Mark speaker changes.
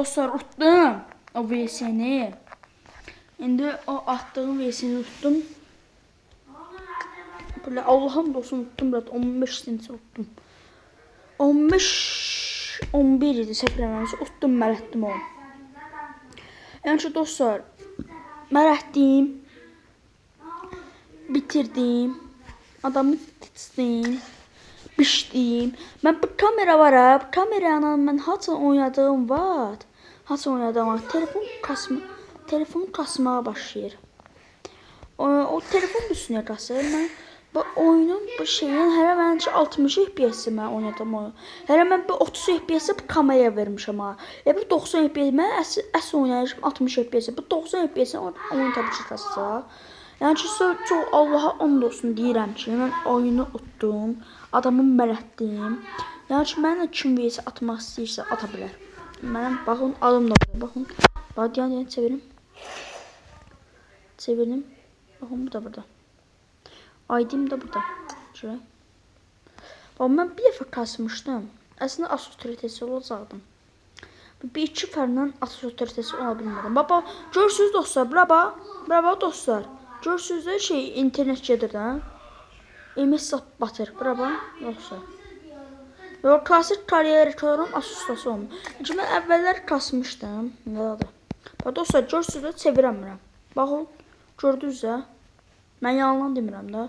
Speaker 1: Dostlar, utdum o VS'ni. İndi o attığım VS'ni utdum. Böyle Allah'ım olsun utdum. 15 senti utdum. 15-11 idi səfərləməmiz. Utdum, mələtdim o. Yəni ki, dostlar, mələtdim, bitirdim, adamı titsdim, biçdim. Mən bu kamera var ha, bu kameranı mən haçan oynadığım vaxt, telefon kasmağa başlayır. O telefon üstünə kasır. Mən bu oyunun bu şeyin hələ məncə 60 FPS-i mən oynadım onu. Hələ mən bu 30 FPS-i bu kameraya vermişəm ha. Bu 90 FPS mən əsl oynayışım 60 FPS. Bu 90 FPS oyun tabii ki kasacaq. Yəni ki, çox Allaha and olsun deyirəm ki, mən oyunu utdum, adamı mələtdim. Yəni ki, mənə kim VS atmaq istəyirsə ata bilər. Mənim baxın adım da burada. Baxın. Bax yəni çevirim. Çevirdim. Baxın bu da burada. ID'm də burada. Şuraya. Bax mən bir dəfə kasmışdım. Əslində Asus otoritesi olacaqdım. Bir iki fərlə Asus otoritesi ola bilmədim. Baba, görürsünüz dostlar, bravo dostlar. Görürsünüz də internet gedir də. MS batır, bravo dostlar. Və o klasik kariyer rekorum Asus'tası olmuş. Çünki mən əvvəllər kasmışdım. Nədadır? Bax dostlar, görürsünüz də çevirəmirəm. Baxın, gördünüz də. Mən yalan demirəm də.